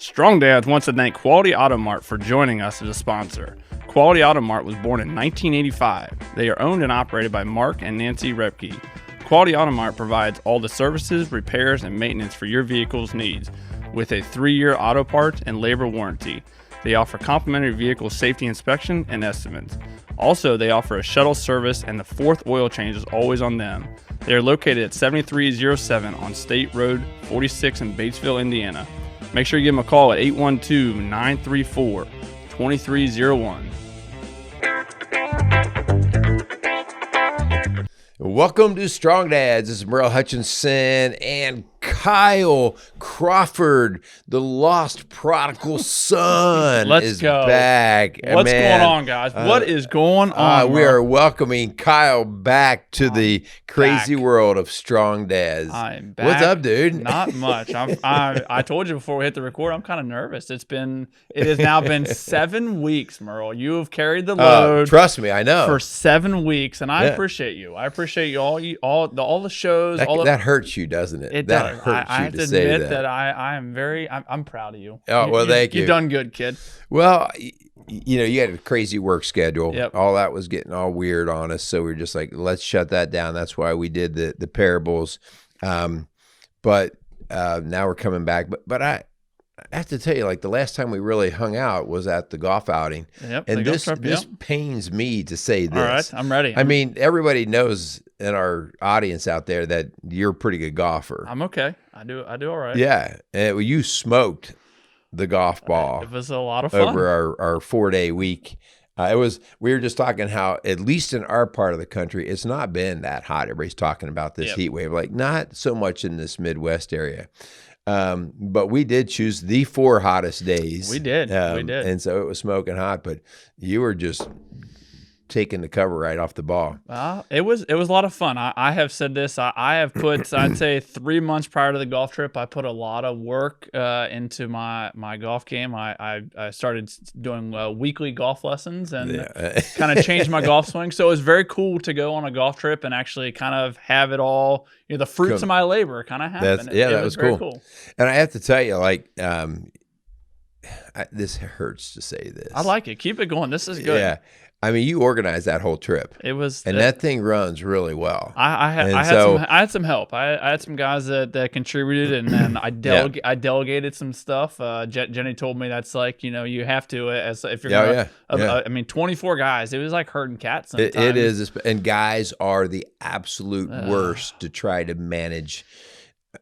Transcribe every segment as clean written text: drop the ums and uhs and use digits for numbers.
Strongdads wants to thank Quality Auto Mart for joining us as a sponsor. Quality Auto Mart was born in 1985. They are owned and operated by Mark and Nancy Repke. Quality Auto Mart provides all the services, repairs, and maintenance for your vehicle's needs with a 3-year auto parts and labor warranty. They offer complimentary vehicle safety inspection and estimates. Also, they offer a shuttle service and the 4th oil change is always on them. They are located at 7307 on State Road 46 in Batesville, Indiana. Make sure you give them a call at 812-934-2301. Welcome to Strongdads. This is Merle Hutchinson and Kyle Crawford, the lost prodigal son. Let's go. Back. What's going on, guys? What is going on? We are welcoming Kyle back to the crazy world of Strongdads. I'm back. What's up, dude? Not much. I told you before we hit the record, I'm kind of nervous. It has now been 7 weeks, Merle. You have carried the load. Trust me, I know. For 7 weeks, and I appreciate you. I appreciate you all the shows. That hurts you, doesn't it? It that does. Hurts I have to admit that I'm proud of you. Oh, well, thank you. You've done good, kid. Well, you had a crazy work schedule. Yep. All that was getting all weird on us. So we are just like, let's shut that down. That's why we did the parables. But now we're coming back. But I have to tell you, like the last time we really hung out was at the golf outing. Yep, and this pains me to say this. All right, I'm ready. I mean, everybody knows in our audience out there that you're a pretty good golfer. I'm okay. I do all right. Yeah. And you smoked the golf ball. It was a lot of fun. Over our 4-day week. We were just talking how, at least in our part of the country, it's not been that hot. Everybody's talking about this heat wave, like not so much in this Midwest area. But we did choose the 4 hottest days. We did. And so it was smoking hot, but you were just taking the cover right off the ball. It was a lot of fun. I have said this. I have put, I'd say 3 months prior to the golf trip, I put a lot of work into my golf game. I started doing weekly golf lessons and kind of changed my golf swing. So it was very cool to go on a golf trip and actually kind of have it all, the fruits of my labor kind of happen. That was cool. And I have to tell you, like, this hurts to say this. I like it. Keep it going. This is good. Yeah. I mean, you organized that whole trip. It was, and that thing runs really well. I had some help. I had some guys that contributed, and then I delegated some stuff. Jenny told me that's like you have to as if you're gonna. I mean, 24 guys. It was like herding cats. Sometimes. It is, and guys are the absolute worst to try to manage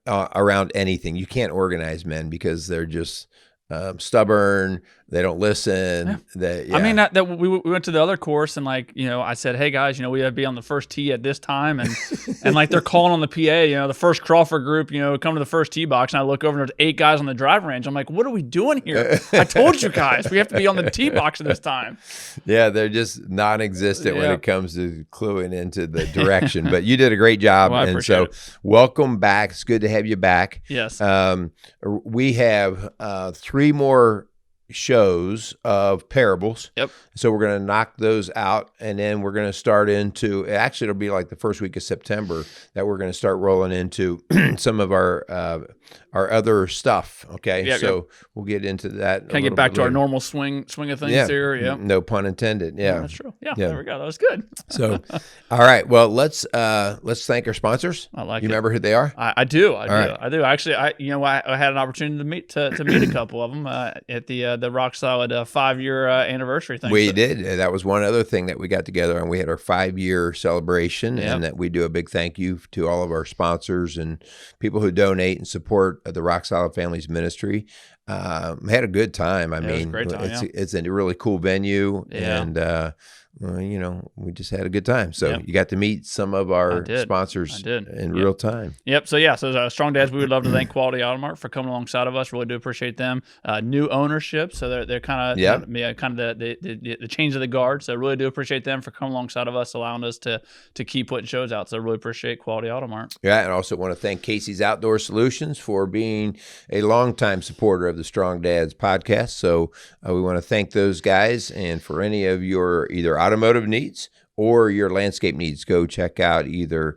around anything. You can't organize men because they're just stubborn. They don't listen. I mean, we went to the other course and I said, hey guys, we have to be on the first tee at this time. And and like they're calling on the PA, the first Crawford group, come to the first tee box. And I look over and there's 8 guys on the driving range. I'm like, what are we doing here? I told you guys, we have to be on the tee box at this time. Yeah. They're just non-existent when it comes to cluing into the direction, but you did a great job. Well, and so welcome back. It's good to have you back. Yes. We have 3 more shows of parables. Yep. So we're going to knock those out, and then we're going to start into, actually it'll be like the first week of September that we're going to start rolling into some of our other stuff. Okay. We'll get into that. Can I get back to our normal swing of things here? Yeah. No pun intended. Yeah. That's true. Yeah. There we go. That was good. So, all right. Well, let's thank our sponsors. I like You remember who they are? I do. I do. Actually, I had an opportunity to meet a couple of them at the Rock Solid 5-year anniversary thing. We did. That was one other thing that we got together on. We had our 5-year celebration, and that we do a big thank you to all of our sponsors and people who donate and support the Rocksolidfamilies ministry. Had a good time. I mean, it was a great time, it's a really cool venue, and we just had a good time. So you got to meet some of our sponsors in real time. Yep. So Strongdads, we would love to thank Quality Auto Mart for coming alongside of us. Really do appreciate them. New ownership, so they're kind of the change of the guard. So really do appreciate them for coming alongside of us, allowing us to keep putting shows out. So really appreciate Quality Auto Mart. Yeah, and also want to thank Casey's Outdoor Solutions for being a longtime supporter of the Strongdads podcast. So we want to thank those guys, and for any of your either automotive needs or your landscape needs, go check out either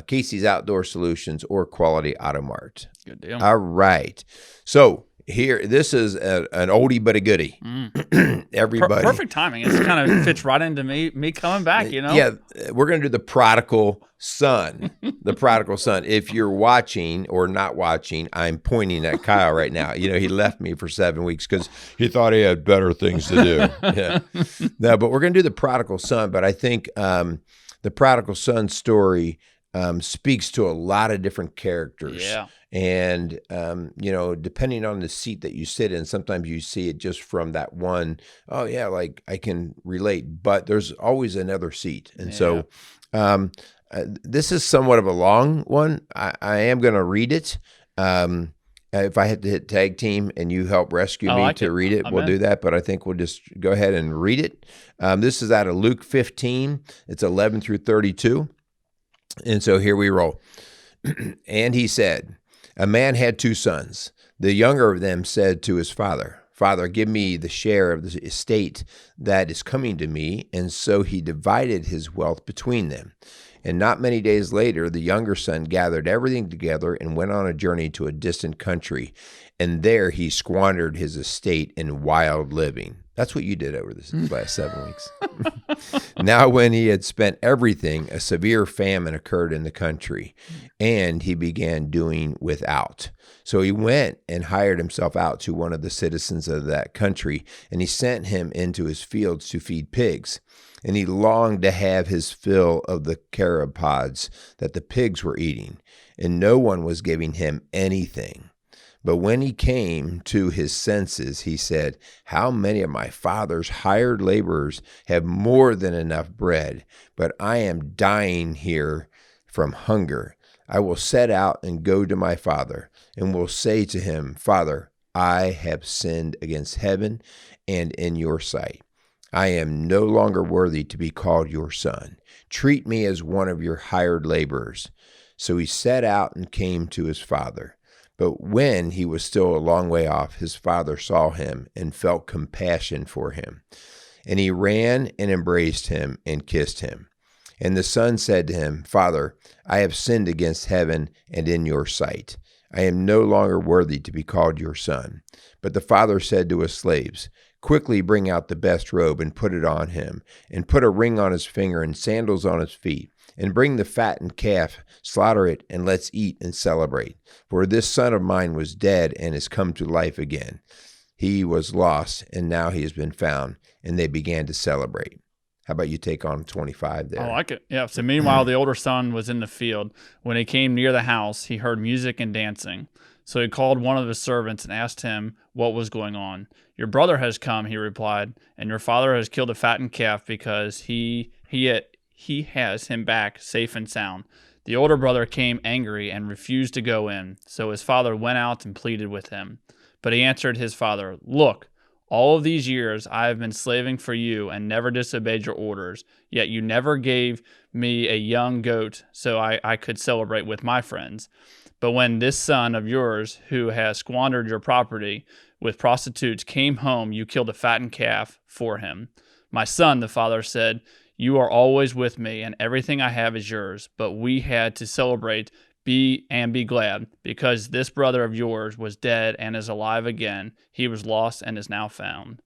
Casey's Outdoor Solutions or Quality Auto Mart. Good deal. All right. So here, this is an oldie but a goodie. Everybody. Perfect timing. It kind of fits right into me coming back, Yeah, we're going to do the prodigal son. The prodigal son. If you're watching or not watching, I'm pointing at Kyle right now. He left me for 7 weeks because he thought he had better things to do. Yeah. No, but we're going to do the prodigal son. But I think the prodigal son story speaks to a lot of different characters. Yeah. And, depending on the seat that you sit in, sometimes you see it just from that one, oh, yeah, like I can relate, but there's always another seat. And so this is somewhat of a long one. I am going to read it. If I had to hit tag team and you help rescue me to read it, we'll do that. But I think we'll just go ahead and read it. This is out of Luke 15. It's 11 through 32. And so here we roll. And he said, a man had 2 sons. The younger of them said to his father, Father, give me the share of the estate that is coming to me. And so he divided his wealth between them. And not many days later, the younger son gathered everything together and went on a journey to a distant country. And there he squandered his estate in wild living. That's what you did over this last 7 weeks. Now, when he had spent everything, a severe famine occurred in the country, and he began doing without. So he went and hired himself out to one of the citizens of that country, and he sent him into his fields to feed pigs. And he longed to have his fill of the carob pods that the pigs were eating, and no one was giving him anything. But when he came to his senses, he said, how many of my father's hired laborers have more than enough bread, but I am dying here from hunger. I will set out and go to my father, and will say to him, Father, I have sinned against heaven and in your sight. I am no longer worthy to be called your son. Treat me as one of your hired laborers. So he set out and came to his father. But when he was still a long way off, his father saw him and felt compassion for him. And he ran and embraced him and kissed him. And the son said to him, Father, I have sinned against heaven and in your sight. I am no longer worthy to be called your son. But the father said to his slaves, Quickly bring out the best robe and put it on him, and put a ring on his finger and sandals on his feet. And bring the fattened calf, slaughter it, and let's eat and celebrate. For this son of mine was dead and has come to life again. He was lost, and now he has been found. And they began to celebrate. How about you take on 25 there? I like it. Yeah. So meanwhile, the older son was in the field. When he came near the house, he heard music and dancing. So he called one of his servants and asked him what was going on. Your brother has come, he replied, and your father has killed a fattened calf because he has him back safe and sound. The older brother came angry and refused to go in. So his father went out and pleaded with him. But he answered his father, Look, all of these years I have been slaving for you and never disobeyed your orders, yet you never gave me a young goat so I could celebrate with my friends. But when this son of yours, who has squandered your property with prostitutes, came home, you killed a fattened calf for him. My son, the father said, You are always with me, and everything I have is yours. But we had to celebrate, be glad, because this brother of yours was dead and is alive again. He was lost and is now found.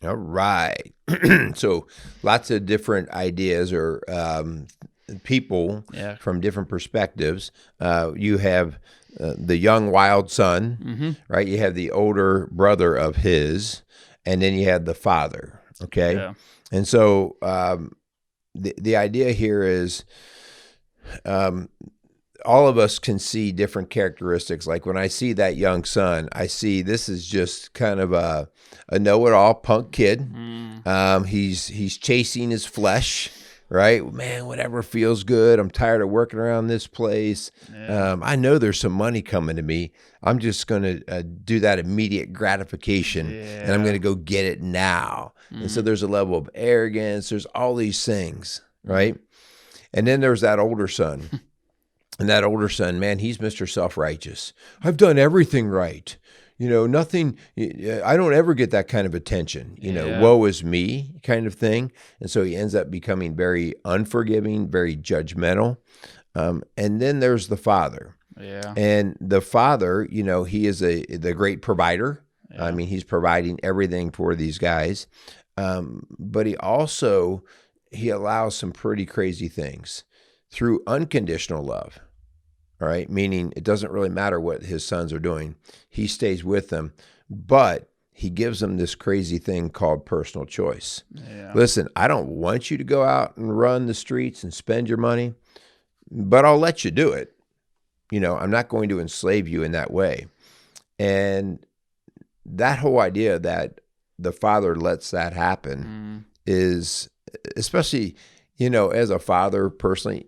All right. So lots of different ideas or people from different perspectives. You have the young wild son, right? You have the older brother of his, and then you have the father. Okay. Yeah. And so the idea here is all of us can see different characteristics. Like when I see that young son, I see this is just kind of a know-it-all punk kid. He's chasing his flesh, right? Man, whatever feels good. I'm tired of working around this place. Yeah. I know there's some money coming to me. I'm just going to do that immediate gratification, and I'm going to go get it now. And so there's a level of arrogance. There's all these things, right? And then there's that older son. And that older son, man, he's Mr. Self-Righteous. I've done everything right. Nothing, I don't ever get that kind of attention, woe is me kind of thing. And so he ends up becoming very unforgiving, very judgmental. And then there's the father. Yeah. And the father, he is the great provider. Yeah. I mean, he's providing everything for these guys. But he allows some pretty crazy things through unconditional love. All right. Meaning it doesn't really matter what his sons are doing. He stays with them, but he gives them this crazy thing called personal choice. Yeah. Listen, I don't want you to go out and run the streets and spend your money, but I'll let you do it. I'm not going to enslave you in that way. And that whole idea that the father lets that happen is, especially, as a father personally,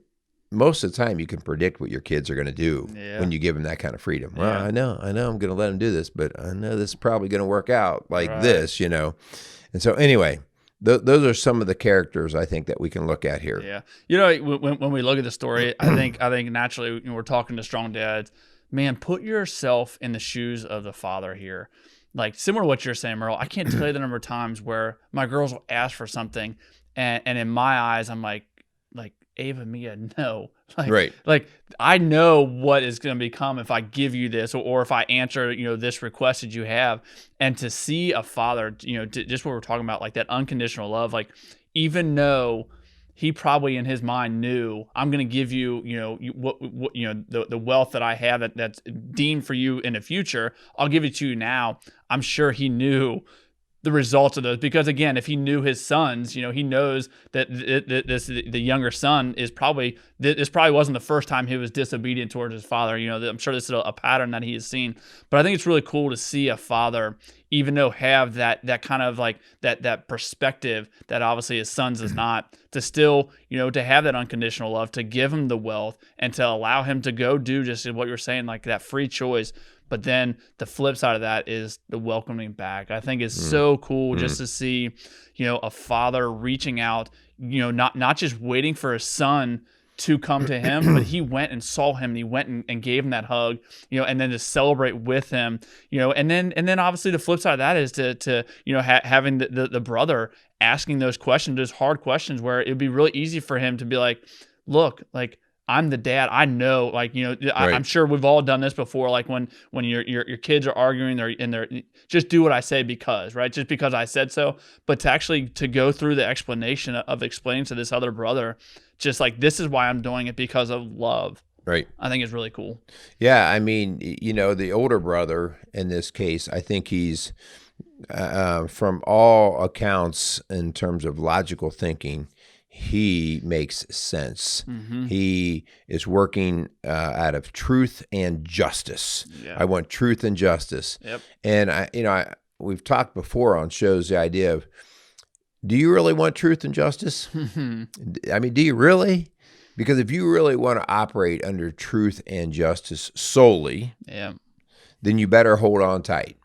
most of the time you can predict what your kids are going to do when you give them that kind of freedom. Well, I know I'm going to let them do this, but I know this is probably going to work out like this, And so anyway, those are some of the characters I think that we can look at here. Yeah. When we look at the story, I think naturally, we're talking to strong dads, man, put yourself in the shoes of the father here. Like similar to what you're saying, Merle, I can't tell you the number of times where my girls will ask for something and in my eyes, I'm like, Ava, Mia, no. Like I know what is going to become if I give you this or if I answer, this request that you have. And to see a father, just what we're talking about, like that unconditional love, like even though he probably in his mind knew I'm going to give you, the wealth that I have that's deemed for you in the future, I'll give it to you now. I'm sure he knew the results of those, because again, if he knew his sons, he knows that the younger son this probably wasn't the first time he was disobedient towards his father. I'm sure this is a pattern that he has seen. But I think it's really cool to see a father, even though have that kind of like that perspective that obviously his sons is not, to still, to have that unconditional love, to give him the wealth and to allow him to go do just what you're saying, like that free choice. But then the flip side of that is the welcoming back. I think it's so cool just to see, a father reaching out, not just waiting for his son to come to him, but he went and saw him and he went and gave him that hug, and then to celebrate with him, and then obviously the flip side of that is to having the brother asking those questions, those hard questions where it'd be really easy for him to be like, look, like, I'm the dad. I know, like, I'm sure we've all done this before. Like when your kids are arguing, they're just do what I say because, right? Just because I said so. But to go through the explanation of explaining to this other brother, just like, this is why I'm doing it because of love. Right. I think it's really cool. Yeah. I mean, the older brother in this case, I think he's, from all accounts in terms of logical thinking, he makes sense. Mm-hmm. He is working out of truth and justice. Yeah. I want truth and justice. Yep. And we've talked before on shows the idea of, do you really want truth and justice? I mean, do you really? Because if you really want to operate under truth and justice solely, then you better hold on tight,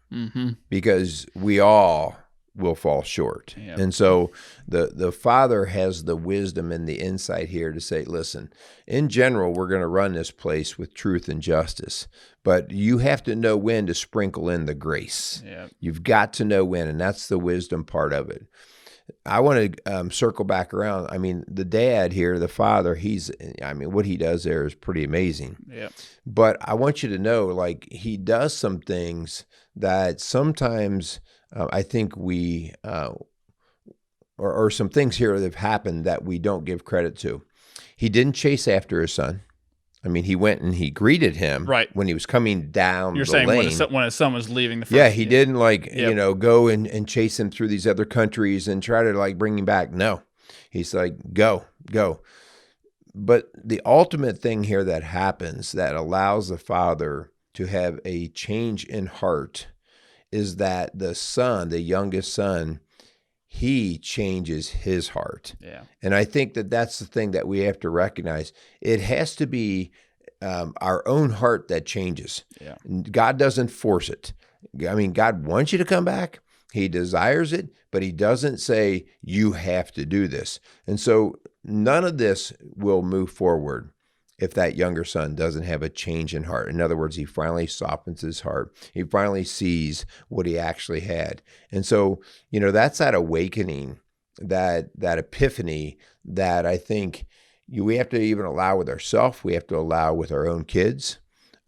because we all will fall short. Yep. And so the father has the wisdom and the insight here to say, listen, in general, we're going to run this place with truth and justice, but you have to know when to sprinkle in the grace. Yep. You've got to know when, and that's the wisdom part of it. I want to circle back around. I mean, the dad here, the father, what he does there is pretty amazing. Yep. But I want you to know, like, he does some things that sometimes I think we, or some things here that have happened that we don't give credit to. He didn't chase after his son. I mean, he went and he greeted him when he was coming down the lane. You're saying when his son was leaving the first. Yeah, he didn't go and chase him through these other countries and try to bring him back. No, he's like, go. But the ultimate thing here that happens that allows the father to have a change in heart is that the son, the youngest son, he changes his heart. Yeah. And I think that that's the thing that we have to recognize. It has to be our own heart that changes. Yeah. God doesn't force it. I mean, God wants you to come back. He desires it, but he doesn't say you have to do this. And so none of this will move forward if that younger son doesn't have a change in heart. In other words, he finally softens his heart. He finally sees what he actually had. And so, that's that awakening, that epiphany that I think we have to even allow with ourselves. We have to allow with our own kids.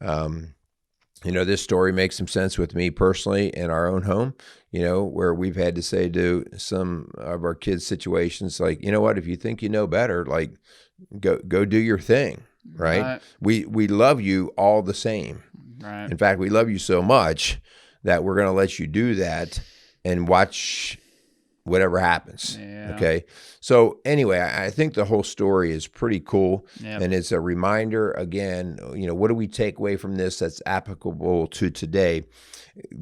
This story makes some sense with me personally in our own home, where we've had to say to some of our kids' situations, like, you know what, if you think you know better, like, go do your thing, right? We love you all the same. Right. In fact, we love you so much that we're going to let you do that and watch whatever happens. Yeah. Okay. So anyway, I think the whole story is pretty cool. Yep. And it's a reminder again, what do we take away from this that's applicable to today?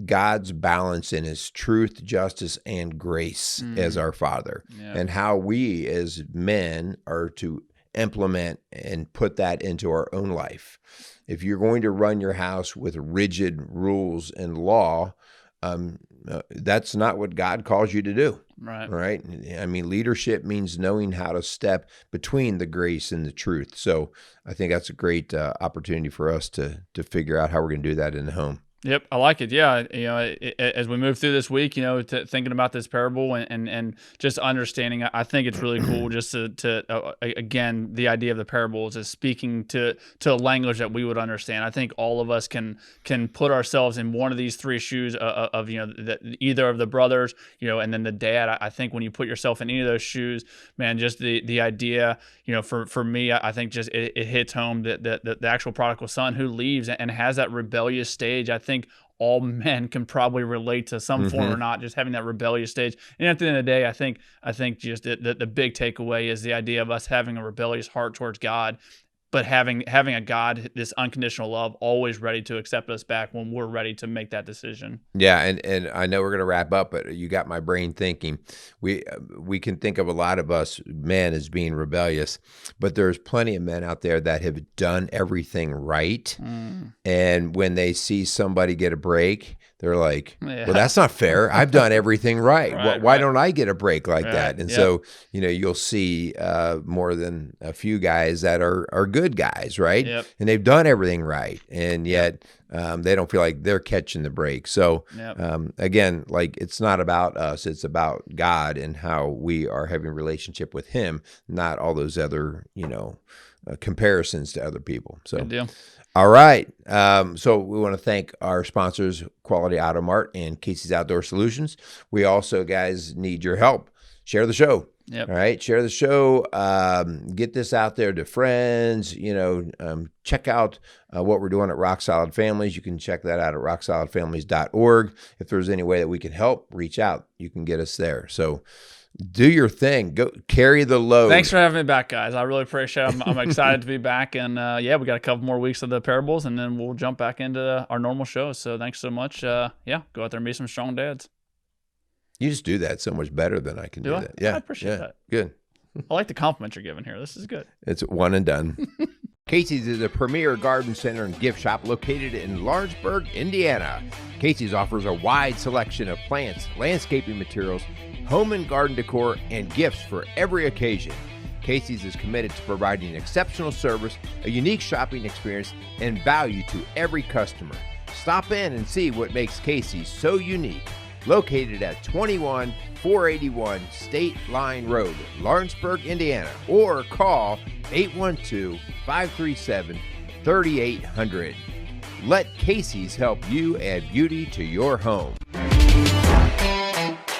God's balance in his truth, justice, and grace as our Father, and how we as men are to implement and put that into our own life. If you're going to run your house with rigid rules and law, that's not what God calls you to do. Right. I mean, leadership means knowing how to step between the grace and the truth. So I think that's a great opportunity for us to figure out how we're going to do that in the home. Yep, I like it. Yeah, as we move through this week, thinking about this parable and just understanding, I think it's really cool just to again, the idea of the parables is speaking to a language that we would understand. I think all of us can put ourselves in one of these three shoes of either of the brothers, and then the dad. I think when you put yourself in any of those shoes, man, just the idea, for me, I think just it hits home that the actual prodigal son who leaves and has that rebellious stage. I think all men can probably relate to some form or not, just having that rebellious stage. And at the end of the day, I think just the big takeaway is the idea of us having a rebellious heart towards God, but having a God, this unconditional love, always ready to accept us back when we're ready to make that decision. Yeah, and I know we're going to wrap up, but you got my brain thinking. We can think of a lot of us men as being rebellious, but there's plenty of men out there that have done everything right, and when they see somebody get a break, they're like, well, that's not fair. I've done everything right. Why don't I get a break like that? And so, you'll see more than a few guys that are good guys, right? Yep. And they've done everything right. And yet they don't feel like they're catching the break. So again, like, it's not about us. It's about God and how we are having a relationship with him, not all those other, comparisons to other people. So good deal. All right. So we want to thank our sponsors, Quality Auto Mart and Casey's Outdoor Solutions. We also, guys, need your help. Share the show. Yep. All right. Share the show. Get this out there to friends. Check out what we're doing at Rock Solid Families. You can check that out at rocksolidfamilies.org. If there's any way that we can help, reach out. You can get us there. So do your thing. Go carry the load. Thanks for having me back, guys. I really appreciate it. I'm excited to be back. And we got a couple more weeks of the parables, and then we'll jump back into our normal shows. So thanks so much. Go out there and be some strong dads. You just do that so much better than I can do that. Yeah, I appreciate that. Good. I like the compliment you're giving here. This is good. It's one and done. Casey's is a premier garden center and gift shop located in Lawrenceburg, Indiana. Casey's offers a wide selection of plants, landscaping materials, home and garden decor, and gifts for every occasion. Casey's is committed to providing exceptional service, a unique shopping experience, and value to every customer. Stop in and see what makes Casey's so unique. Located at 21481 State Line Road, Lawrenceburg, Indiana, or call 812-537-3800. Let Casey's help you add beauty to your home.